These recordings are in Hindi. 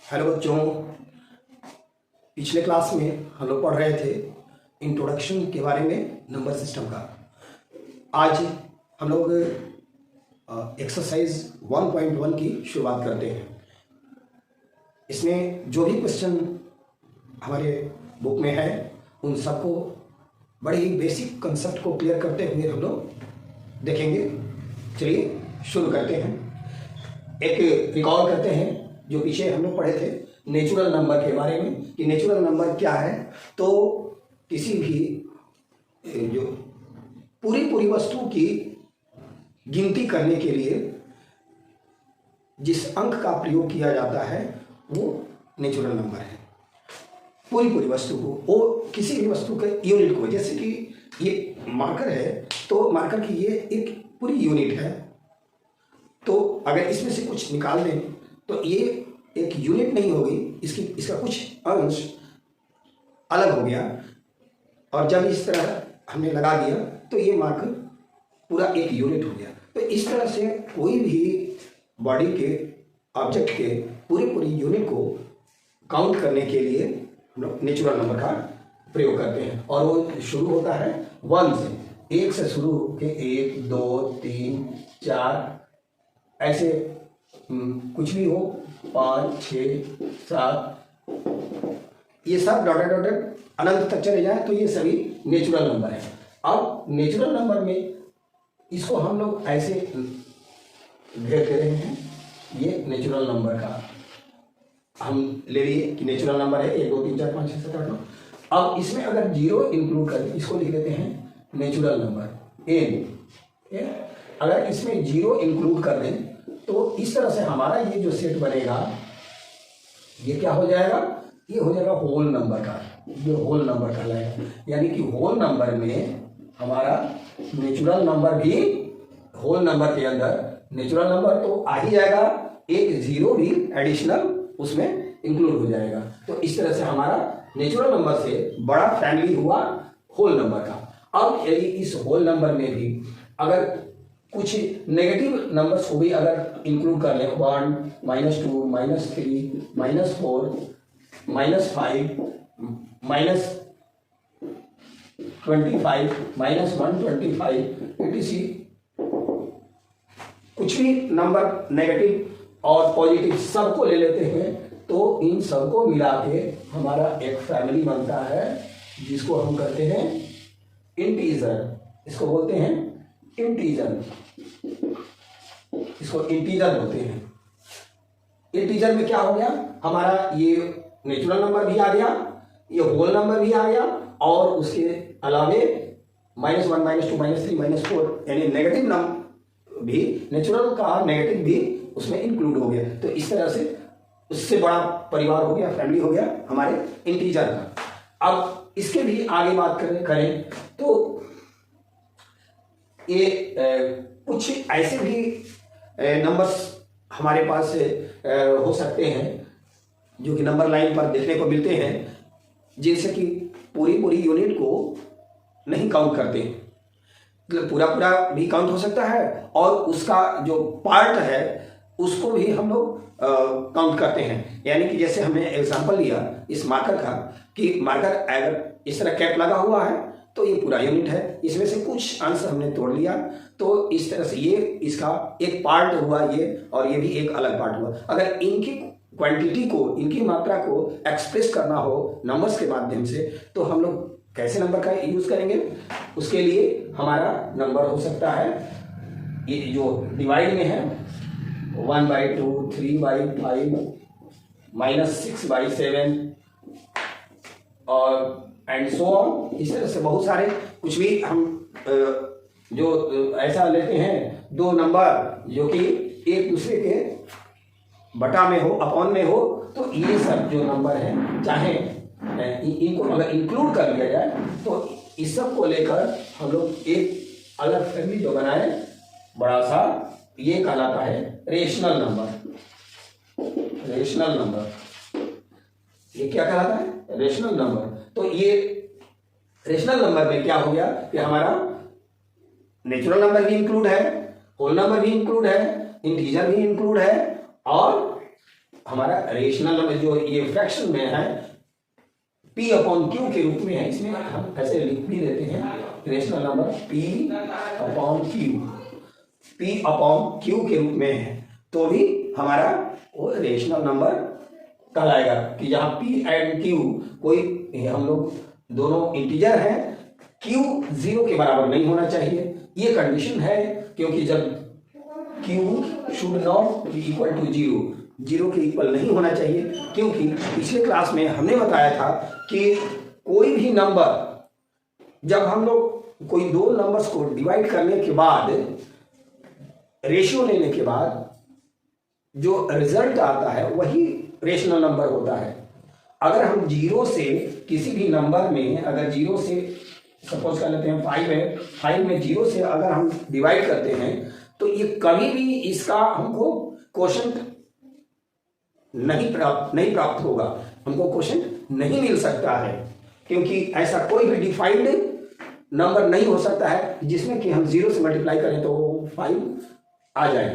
हेलो बच्चों, पिछले क्लास में हम लोग पढ़ रहे थे इंट्रोडक्शन के बारे में नंबर सिस्टम का। आज हम लोग एक्सरसाइज 1.1 की शुरुआत करते हैं। इसमें जो भी क्वेश्चन हमारे बुक में है उन सबको बड़े ही बेसिक कंसेप्ट को क्लियर करते हुए हम लोग देखेंगे। चलिए शुरू करते हैं। एक रिकॉल करते हैं जो पीछे हम लोग पढ़े थे नेचुरल नंबर के बारे में कि नेचुरल नंबर क्या है। तो किसी भी जो पूरी वस्तु की गिनती करने के लिए जिस अंक का प्रयोग किया जाता है वो नेचुरल नंबर है। पूरी वस्तु को, वो किसी भी वस्तु के यूनिट को, जैसे कि ये मार्कर है तो मार्कर की ये एक पूरी यूनिट है। तो अगर इसमें से कुछ निकाल दें तो ये एक यूनिट नहीं होगी, इसका कुछ अंश अलग हो गया। और जब इस तरह हमने लगा दिया तो ये मार्कर पूरा एक यूनिट हो गया। तो इस तरह से कोई भी बॉडी के ऑब्जेक्ट के पूरी यूनिट को काउंट करने के लिए हम लोग नेचुरल नंबर का प्रयोग करते हैं। और वो शुरू होता है 1 से, 1 से शुरू होकर 1 2 3 4 ऐसे कुछ भी हो, 5 6 7 ये सब डॉटेड अनंत तक चले जाए तो ये सभी नेचुरल नंबर है। अब नेचुरल नंबर में इसको हम लोग ऐसे घेर दे रहे हैं। ये नेचुरल नंबर का हम ले लिए कि नेचुरल नंबर है 1 2 3 4 5 6 7 8 9। अब इसमें अगर 0 इंक्लूड करें, इसको लिख देते हैं नेचुरल नंबर n। अगर इसमें 0 इंक्लूड कर दें तो इस तरह से हमारा ये जो सेट बनेगा ये क्या हो जाएगा, ये हो जाएगा होल नंबर का। ये होल नंबर कहलाएगा, यानी कि होल नंबर में हमारा नेचुरल नंबर भी, होल नंबर के अंदर नेचुरल नंबर तो आ ही जाएगा, एक 0 भी एडिशनल उसमें इंक्लूड हो जाएगा। तो इस तरह से हमारा नेचुरल नंबर से बड़ा फैमिली हुआ होल नंबर का। अब यदि इस होल नंबर में भी अगर कुछ नेगेटिव नंबर्स को भी अगर इंक्लूड कर लें, 1 -2 -3 -4 -5 -25 -125 etc, कुछ भी नंबर नेगेटिव और पॉजिटिव सबको ले लेते हैं तो इन सबको मिला के हमारा एक फैमिली बनता है जिसको हम कहते हैं इंटीजर। इसको बोलते हैं इंटीजर, इसको इंटीजर बोलते हैं। इंटीजर में क्या हो गया, हमारा ये नेचुरल नंबर भी आ गया, ये होल नंबर भी आ गया और उसके अलावे -1 -2 -3 -4 यानी नेगेटिव नंबर भी, नेचुरल का नेगेटिव भी उसमें इंक्लूड हो गया। तो इस तरह से उससे बड़ा परिवार हो गया, फैमिली हो गया हमारे इंटीजर का। अब इसके भी आगे बात करें तो ये कुछ ऐसे भी नंबर्स हमारे पास हो सकते हैं जो कि नंबर लाइन पर देखने को मिलते हैं, जिनसे कि पूरी यूनिट को नहीं काउंट करते, मतलब पूरा भी काउंट हो सकता है और उसका जो पार्ट है उसको भी हम लोग काउंट करते हैं। यानी कि जैसे हमने एग्जांपल लिया इस मार्कर का कि मार्कर अगर इस तरह कैप लगा हुआ है तो ये पूरा यूनिट है, इसमें से कुछ अंश हमने तोड़ लिया तो इस तरह से ये इसका एक पार्ट हुआ ये, और ये भी एक अलग पार्ट हुआ। अगर इनकी क्वांटिटी को, इनकी मात्रा को एक्सप्रेस करना हो नंबर्स के माध्यम से तो हम लोग कैसे नंबर का यूज करेंगे, उसके लिए हमारा नंबर हो सकता है ये जो डिवाइड में है 1/2 3/5 -6/7 और एंड सो ऑन। इस तरह से बहुत सारे कुछ भी हम जो ऐसा लेते हैं दो नंबर जो कि एक दूसरे के बटा में हो, अपॉन में हो, तो ये सब जो नंबर है चाहे इनको अगर इंक्लूड कर लिया जाए तो इस सब को लेकर हम लोग एक अलग फैमिली जो बनाए बड़ा सा, ये कहलाता है रेशनल नंबर। रेशनल नंबर ये क्या कहलाता है, रेशनल नंबर। तो ये रेशनल नंबर में क्या हो गया कि हमारा नेचुरल नंबर भी इंक्लूड है, होल नंबर भी इंक्लूड है, इंटीजर भी इंक्लूड है और हमारा रेशनल नंबर जो ये फ्रैक्शन में है P अपॉन Q के रूप में है, इसमें हम ऐसे लिख भी देते हैं rational number P upon Q के रूप में है, तो भी हमारा वो रेशनल नंबर कहलाएगा कि जहाँ P एंड Q कोई हम लोग दोनों इंटीजर हैं, Q 0 के बराबर नहीं होना चाहिए, ये कंडीशन है, क्योंकि जब Q should not be equal to 0 के इक्वल नहीं होना चाहिए, क्योंकि पिछले क्लास में हमने बताया था कि कोई भी नंबर जब हम लोग कोई दो नंबर्स को डिवाइड करने के बाद रेशियो लेने के बाद जो रिजल्ट आता है वही रेशनल नंबर होता है। अगर हम 0 से किसी भी नंबर में, अगर 0 से सपोज कर लेते हैं 5 है, 5 में 0 से अगर हम डिवाइड करते हैं तो ये कभी भी इसका हमको क्वोशंट नहीं प्राप्त होगा, हमको क्वोशंट नहीं मिल सकता है, क्योंकि ऐसा कोई भी डिफाइंड नंबर नहीं हो सकता है जिसमें कि हम 0 से मल्टीप्लाई करें तो 5 आ जाए।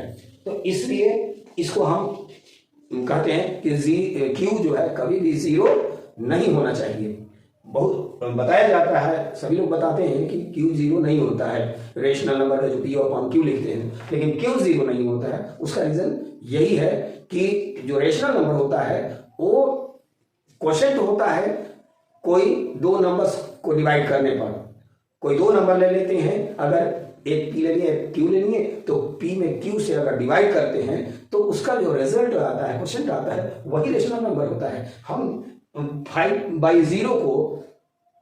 तो इसलिए इसको हम कहते हैं कि Q जो है कभी भी 0 नहीं होना चाहिए। बहुत बताया जाता है, सभी लोग बताते हैं कि Q 0 नहीं होता है, रेशनल नंबर है जो P अपॉन Q लिखते हैं, लेकिन Q 0 नहीं होता है। उसका रीजन यही है कि जो रेशनल नंबर होता है वो क्वोशंट होता है कोई दो नंबर्स को डिवाइड करने पर। कोई दो नंबर ले लेते हैं, अगर एक P ले लिए एक Q ले लिए, तो P में Q से अगर डिवाइड करते हैं तो उसका जो रिजल्ट आता है, क्वोशंट आता है, वही रेशनल नंबर होता है। हम 5/0 को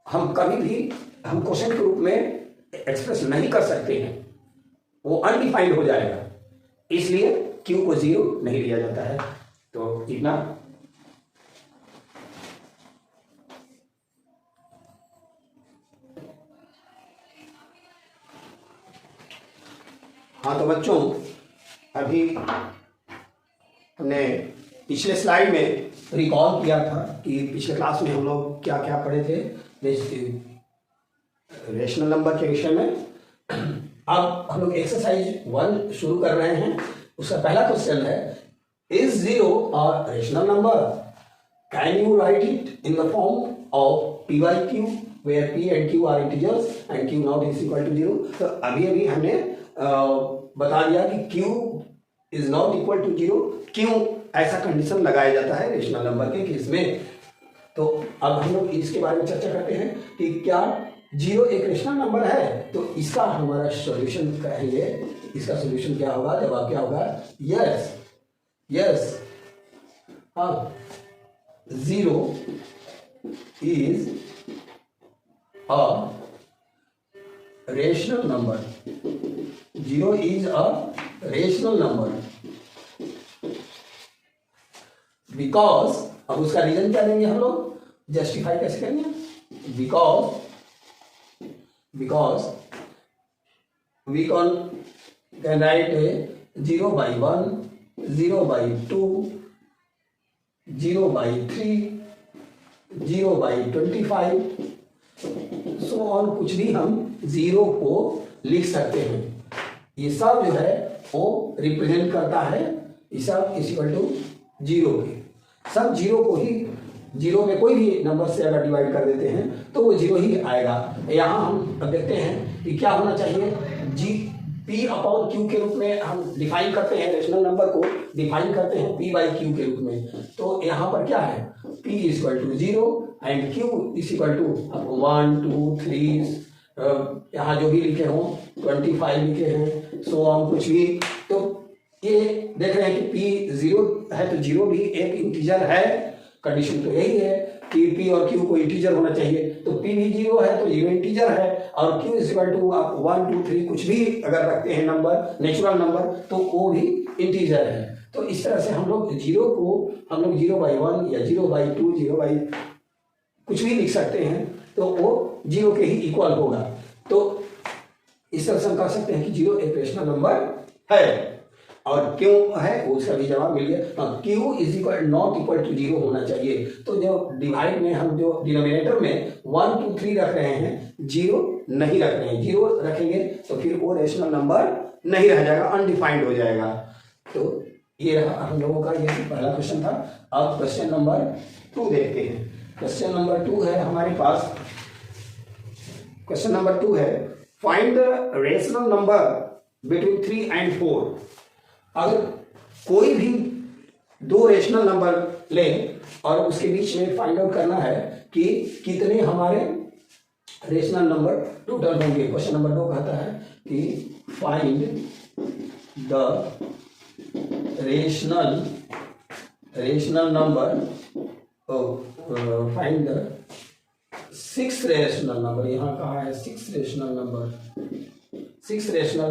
हम कभी भी हम क्वोशंट के रूप में एक्सप्रेस नहीं कर सकते हैं, वो अनडिफाइंड हो जाएगा, इसलिए Q को 0 नहीं लिया जाता है। तो इतना। हाँ तो बच्चों, अभी हमने पिछले स्लाइड में रिकॉल किया था कि पिछले क्लास में हम लोग क्या क्या पढ़े थे रेशनल नंबर के विषय में। अब हम लोग एक्सरसाइज 1 शुरू कर रहे हैं। उसका पहला क्वेश्चन है, is 0 a rational number? Can you right it in the form of P by Q where P and Q are integers and Q not is equal to 0? तो अभी हमने बता दिया कि Q is not equal to 0, क्यों ऐसा कंडीशन लगाया जाता है रेशनल नंबर के केस में। तो अब हम लोग इसके बारे में चर्चा करते हैं कि क्या 0 एक रेशनल नंबर है। तो इसका हमारा सॉल्यूशन कहेंगे, इसका सॉल्यूशन क्या होगा, जवाब क्या होगा, यस। अब 0 is a rational number, 0 is a rational number because, अब उसका रीजन क्या देंगे हम लोग, जस्टिफाई कैसे करेंगे, because we can write 0/1, 0/2, 0/3, 0/25 so on, कुछ भी हम 0 को लिख सकते हैं। ये सब जो है वो रिप्रेजेंट करता है, ये सब इज इक्वल टू 0 के, सब 0 को ही, 0 में कोई भी नंबर से अगर डिवाइड कर देते हैं तो वो 0 ही आएगा। यहाँ हम अब देखते हैं कि क्या होना चाहिए, P अपॉन Q के रूप में हम डिफाइन करते हैं, रेशनल नंबर को डिफाइन करते हैं P by Q के रूप में। तो यहाँ पर क्या है, P is equal to 0 and Q is equal to 1, 2, 3, यहाँ जो भी लिखे हों 25 लिखे हैं, सो ऑन कुछ भी। तो ये देख रहे हैं कि P 0 है तो 0 भी एक इंटीजर है, कंडीशन तो यही है कि P और Q को इंटीजर होना चाहिए। तो P भी 0 है तो 0 इंटीजर है, और Q इज इक्वल टू आप 1, 2, 3 कुछ भी अगर रखते हैं नंबर, नेचुरल नंबर, तो वो भी इंटीजर है। तो इस तरह से हम लोग 0 को हम लोग 0/1 या 0/2, 0 कुछ भी लिख सकते हैं, तो वो 0 के ही इक्वल होगा। तो इस तरह से हम कह सकते हैं कि 0 एक रेशनल नंबर है। और क्यों है उसका भी जवाब मिल गया, Q is equal not equal to 0 होना चाहिए। तो जो डिवाइड में हम जो डिनोमिनेटर में 1, 2, 3 रख रहे हैं, 0 नहीं रख रहे हैं, 0 रखेंगे तो फिर वो रेशनल नंबर नहीं रह जाएगा, अनडिफाइंड हो जाएगा। तो ये रहा हम लोगों का, ये पहला क्वेश्चन था। अब क्वेश्चन नंबर 2 देखते हैं। क्वेश्चन नंबर 2 है हमारे पास, क्वेश्चन नंबर 2 है find the rational number between 3 and 4। अगर कोई भी दो रेशनल नंबर लें और उसके बीच में फाइंड आउट करना है कि कितने हमारे रेशनल नंबर टोटल होंगे। क्वेश्चन नंबर 2 कहता है कि find the rational number, find the 6 rational number, यहाँ कहा है 6 रेशनल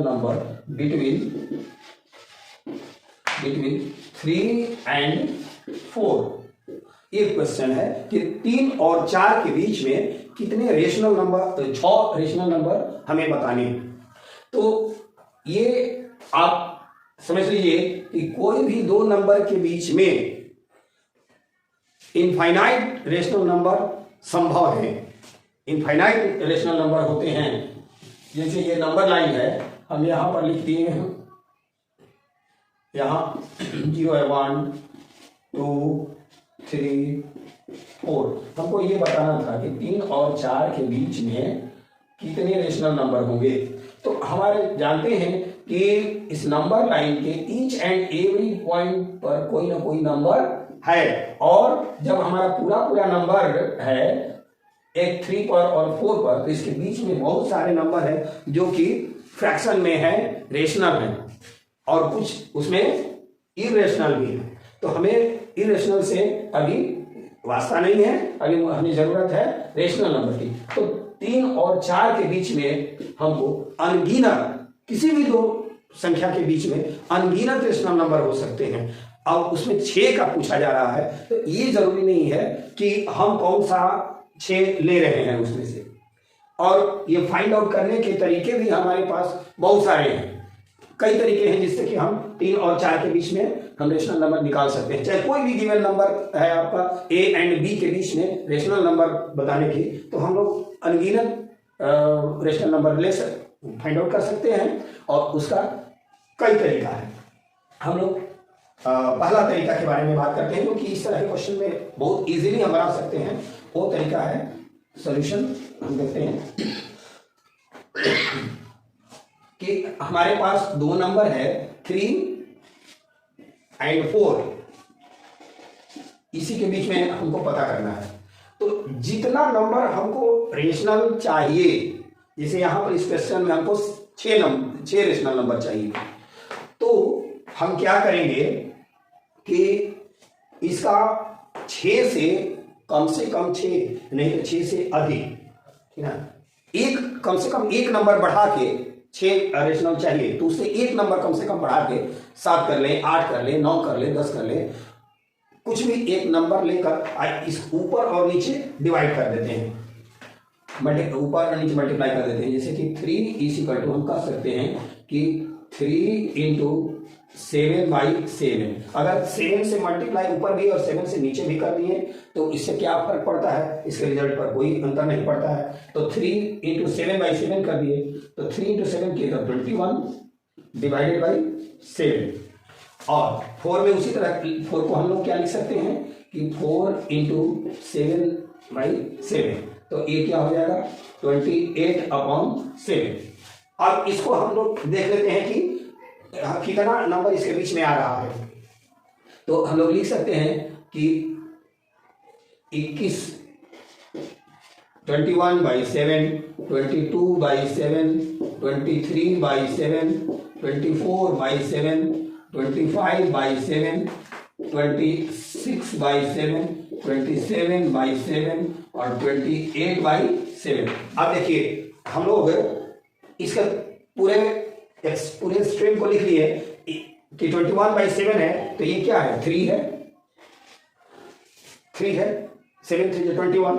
नंबर बिटवीन 3 and 4। ये क्वेश्चन है कि 3 और 4 के बीच में कितने रेशनल नंबर, 6 रेशनल नंबर हमें बताने हैं। तो ये आप समझ लीजिए कि कोई भी दो नंबर के बीच में इनफाइनाइट रेशनल नंबर संभव है। इनफाइनाइट रेशनल नंबर होते हैं, जैसे ये नंबर लाइन है, हम यहां पर लिख दिए हैं, यहां 0 है, 1 2 3 4। हमको ये बताना था कि 3 और 4 के बीच में कितने रेशनल नंबर होंगे। तो हमारे जानते हैं कि इस नंबर लाइन के ईच एंड एवरी पॉइंट पर कोई ना कोई नंबर है, और जब हमारा पूरा नंबर है एक 3 पर और 4 पर, तो इसके बीच में बहुत सारे नंबर हैं जो कि फ्रैक्शन में है, रेशनल है, और कुछ उसमें इरेशनल भी है। तो हमें इरेशनल से अभी वास्ता नहीं है, अभी हमें जरूरत है रेशनल नंबर की। तो 3 और 4 के बीच में हमको अनगिनत, किसी भी दो संख्या के बीच में अनगिनत रेशनल नंबर हो सकते हैं। अब उसमें 6 का पूछा जा रहा है, तो ये जरूरी नहीं है कि हम कौन सा 6 ले रहे हैं उसमें से, और ये फाइंड आउट करने के तरीके भी हमारे पास बहुत सारे हैं। कई तरीके हैं जिससे कि हम 3 और 4 के बीच में हम रेशनल नंबर निकाल सकते हैं। चाहे कोई भी गिवन नंबर है आपका A and B के बीच में रेशनल नंबर बताने की, तो हम लोग अनगिनत रेशनल नंबर ले फाइंड आउट कर सकते हैं, और उसका कई तरीका है। हम लोग पहला तरीका के बारे में बात करते हैं, क्योंकि इस तरह के क्वेश्चन में बहुत इजीली हम बना सकते हैं। वो तरीका है सॉल्यूशन। हम देखते हैं कि हमारे पास दो नंबर है 3 and 4, इसी के बीच में हमको पता करना है। तो जितना नंबर हमको रेशनल चाहिए, जैसे यहां पर इस क्वेश्चन में हमको 6 रेशनल नंबर चाहिए, तो हम क्या करेंगे कि इसका 6 से कम 6 नहीं तो 6 से अधिक, ठीक है, कम से कम एक नंबर बढ़ा के 6 रेशनल चाहिए, तो उससे एक नंबर कम से कम बढ़ा के 7 कर ले, 8 कर ले, 9 कर ले, 10 कर ले, कुछ भी एक नंबर लेकर इस ऊपर और नीचे डिवाइड कर देते हैं, ऊपर और नीचे मल्टीप्लाई कर देते हैं। जैसे कि 3 इज इक्वल टू, हम कह सकते हैं कि 3 इंटू 7/7। अगर 7 से मल्टीप्लाई ऊपर भी और 7 से नीचे भी कर दिए तो इससे क्या फर्क पड़ता है, इसके रिजल्ट पर कोई अंतर नहीं पड़ता है। तो 3 इंटू 7/7 कर दिए, तो 3 इंटू 7 किए तो 21 डिवाइडेड बाई 7। और 4 में उसी तरह 4 को हम लोग क्या लिख सकते हैं कि 4 इंटू 7/7, तो ये क्या हो जाएगा 28/7। अब इसको हम लोग देख लेते हैं कि कितना नंबर इसके बीच में आ रहा है। तो हम लोग लिख सकते हैं कि 21 21/7, 22/7, 23/7, 24/7, 25/7, 26/7, 27/7 और 28/7। अब देखिए हम लोग इसका पूरे स्ट्रिंग को लिख लिए कि 21/7 है, तो ये क्या है 3 है, 7 3 21।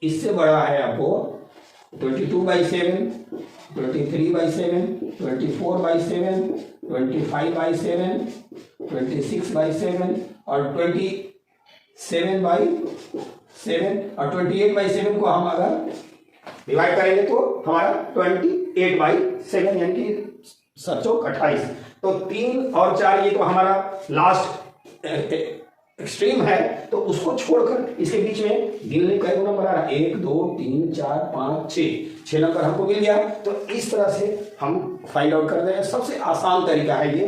इससे बड़ा है आपको 22/7, 23/7, 24/7, 25/7, 26/7 और 27/7 और 28/7 को हम अगर डिवाइड करेंगे तो हमारा 28/7 यानी कि 7 चौक 28। तो 3 और 4 ये तो हमारा लास्ट एक्सट्रीम है, तो उसको छोड़कर इसके बीच में गिनने का नंबर आ रहा है 1 2 3 4 5 6 नंबर हमको मिल गया। तो इस तरह से हम फाइंड आउट कर रहे हैं। सबसे आसान तरीका है ये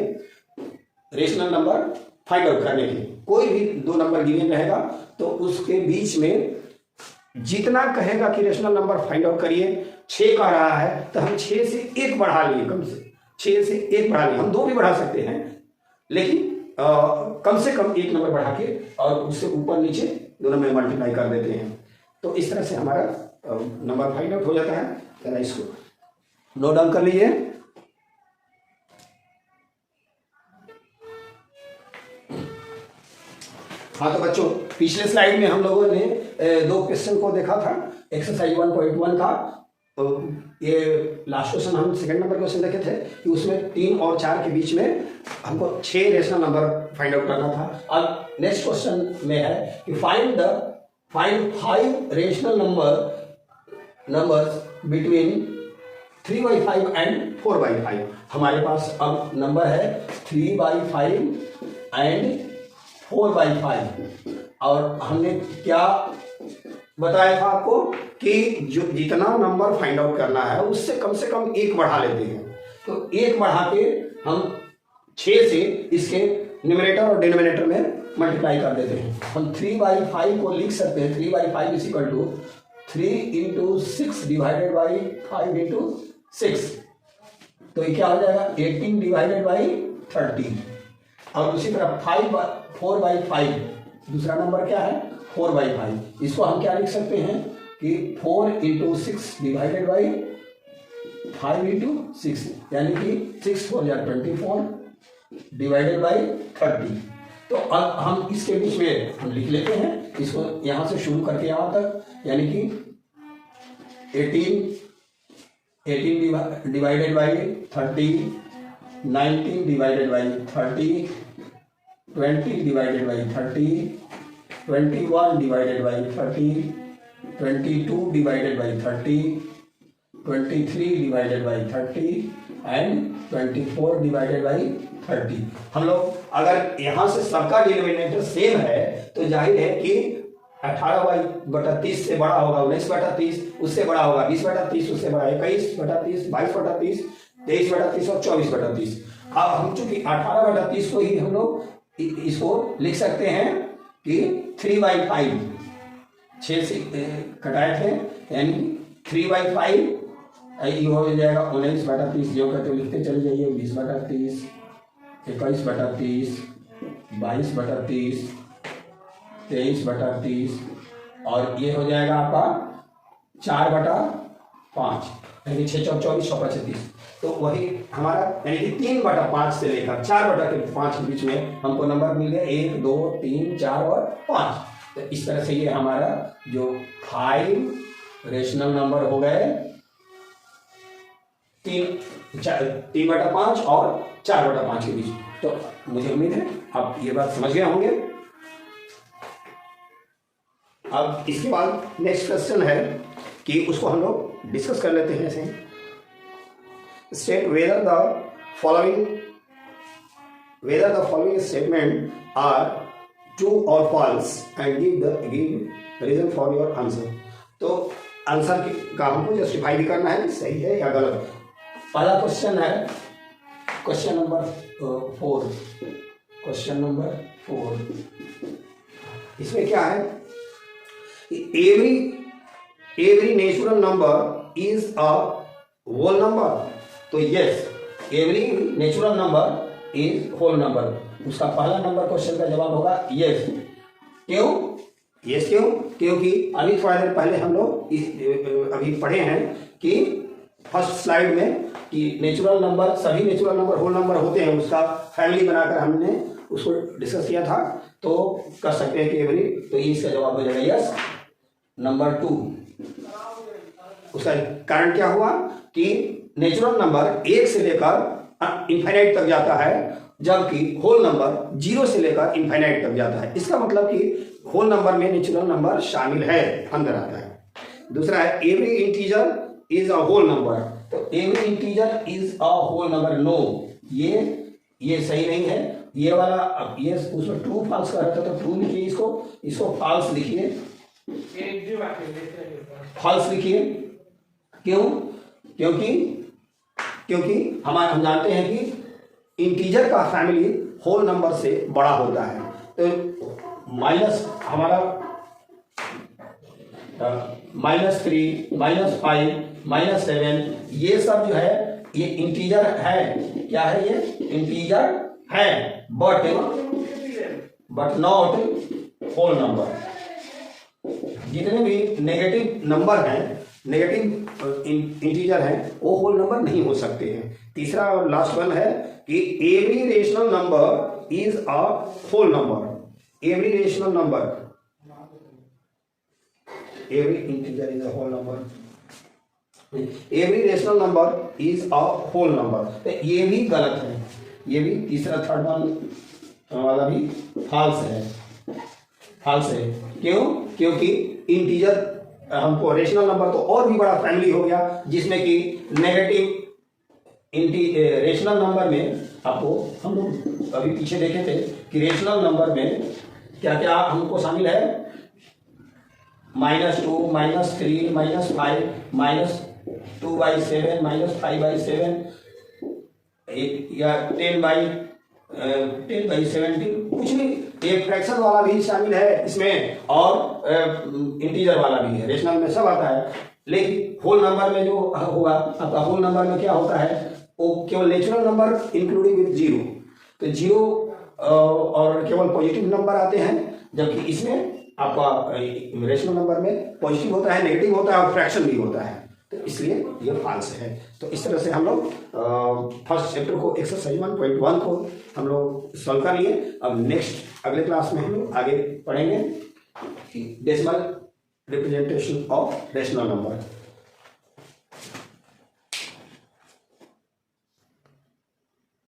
रेशनल नंबर फाइंड आउट करने के। कोई भी 2 नंबर गिवन रहेगा तो उसके बीच में जितना कहेगा कि रेशनल नंबर फाइंड आउट करिए, 6 कह रहा है तो हम 6 से 1 बढ़ा लिए, कम से 6 से 1 बढ़ा लिए। हम 2 भी बढ़ा सकते हैं, लेकिन कम से कम 1 नंबर बढ़ा के और उससे ऊपर नीचे दोनों में मल्टीप्लाई कर देते हैं। तो इस तरह से हमारा नंबर फाइंड आउट हो जाता है। जरा इसको नोट डाउन कर लीजिए। हाँ तो बच्चों, पिछले स्लाइड में हम लोगों ने 2 क्वेश्चन को देखा था। एक्सरसाइज 1.1 था, तो ये लास्ट क्वेश्चन हम सेकंड नंबर क्वेश्चन देखे थे कि उसमें 3 और 4 के बीच में हमको 6 रेशनल नंबर फाइंड आउट करना था। अब नेक्स्ट क्वेश्चन में है कि find 5 rational numbers between 3/5 and 4/5। हमारे पास अब नंबर है 3/5 एंड 4/5, और हमने क्या बताया था आपको कि जो जितना नंबर फाइंड आउट करना है उससे कम 1 बढ़ा लेते हैं। तो 1 बढ़ा के हम 6 से इसके न्यूमरेटर और डिनोमिनेटर में मल्टीप्लाई कर देते हैं। हम 3/5 को लिख सकते हैं 3/5 is equal to 3 × 6 divided by 5 × 6। तो ये क्या हो जाएगा 18 डिवाइडेड बाई 30। और उसी तरह 4/5 दूसरा नंबर क्या है 4/5। इसको हम क्या लिख सकते हैं कि 4 × 6 डिवाइडेड बाई 5 × 6, यानी कि 6 4 या 24 डिवाइडेड बाई 30। तो अब हम इसके बीच में हम लिख लेते हैं इसको, यहां से शुरू करके यहां तक, यानी कि 18 divided by 30, 19 divided by 30, 20 divided by 30, 21 divided by 30, 22 divided by 30, 23 divided by 30 and 24 divided by 30। हम लोग अगर यहाँ से सबका डिनोमिनेटर सेम है तो जाहिर है कि 18/30 से बड़ा होगा 19/30, उससे बड़ा होगा 20/30, उससे बड़ा 21/30, 22/30, 23/30 और 24/30। अब हम चूंकि 18/30 को ही हम लोग इसको लिख सकते हैं कि 3/5, 6 से कटाए थे, यानी 3/5 ये हो जाएगा 19/30। जो कहते हो लिखते चले जाइए 20/30, 21/30, 22/30, 23/30, और ये हो जाएगा आपका 4/5, यानी 6 चौक 24, 36। तो वही हमारा यानी कि 3/5 से लेकर 4/5 के बीच में हमको नंबर मिल गए 1 2 3 4 और 5। तो इस तरह से ये हमारा जो 5 रेशनल नंबर हो गए 3/5 और 4/5 के बीच। तो मुझे उम्मीद है आप ये बात समझ गए होंगे। अब इसके बाद नेक्स्ट क्वेश्चन है कि उसको हम लोग डिस्कस कर लेते हैं। ऐसे state whether the following statement are true or false and give reason for your answer। तो आंसर का हमको जस्टिफाई भी करना है सही है या गलत। पहला क्वेश्चन है क्वेश्चन नंबर 4। क्वेश्चन नंबर 4 इसमें क्या है, every natural number is a whole number. तो yes, every natural number is whole number. उसका पहला नंबर क्वेश्चन का जवाब होगा यस। क्यों यस? क्यों? क्योंकि अभी थोड़ा देर पहले हम लोग अभी पढ़े हैं कि फर्स्ट स्लाइड में कि नेचुरल नंबर, सभी नेचुरल नंबर होल नंबर होते हैं, उसका फैमिली बनाकर हमने उसको डिस्कस किया था। तो कर सकते हैं कि एवरी, तो इसका जवाब हो जाएगा यस। नंबर 2, उसका कारण क्या हुआ कि नेचुरल नंबर 1 से लेकर इनफाइनाइट तक जाता है, जबकि होल नंबर 0 से लेकर इनफाइनाइट तक जाता है। इसका मतलब कि होल नंबर में नेचुरल नंबर शामिल है, अंदर आता है। दूसरा है every integer is a whole number. तो every integer is a whole number. No, ये सही नहीं है। ये वाला, अब ये उसमें ट्रू फॉल्स का रहता तो ट्रू लिखिए, इसको फॉल्स लिखिए, फॉल्स लिखिए। क्यों? क्योंकि हम जानते हैं कि इंटीजर का फैमिली होल नंबर से बड़ा होता है। तो माइनस हमारा -3, -5, -7 ये सब जो है ये इंटीजर है। क्या है? ये इंटीजर है, बट नॉट होल नंबर। जितने भी नेगेटिव नंबर हैं, नेगेटिव इंटीजर हैं, वो होल नंबर नहीं हो सकते हैं। तीसरा और लास्ट वन है कि every rational number is a whole number. Every rational number, every integer is a whole number, every rational number is a whole number. तो ये भी गलत है, ये भी तीसरा थर्ड वन वाला भी फॉल्स है, फॉल्स है। क्यों? क्योंकि इंटीजर हमको रेशनल नंबर तो और भी बड़ा फैमिली हो गया, जिसमें कि नेगेटिव रेशनल नंबर में आपको हम लोग अभी पीछे देखे थे कि रेशनल नंबर में क्या क्या हमको शामिल है, -2, -3, -5, -2/7, -5/7 या 10/17, कुछ भी एक फ्रैक्शन वाला भी शामिल है इसमें, और इंटीजर वाला भी है। रेशनल में सब आता है, लेकिन होल नंबर में जो होगा आपका, होल नंबर में क्या होता है, वो केवल natural number including with zero. तो जीरो और केवल पॉजिटिव नंबर आते हैं, जबकि इसमें आपका रेशनल नंबर में पॉजिटिव होता है, नेगेटिव होता है और फ्रैक्शन भी होता है। तो इसलिए ये फॉल्स है। तो इस तरह से हम लोग फर्स्ट चैप्टर को एक्सरसाइज 1.1 को हम लोग सॉल्व कर लिए। अब नेक्स्ट अगले क्लास में हम लोग आगे पढ़ेंगे decimal representation of rational number.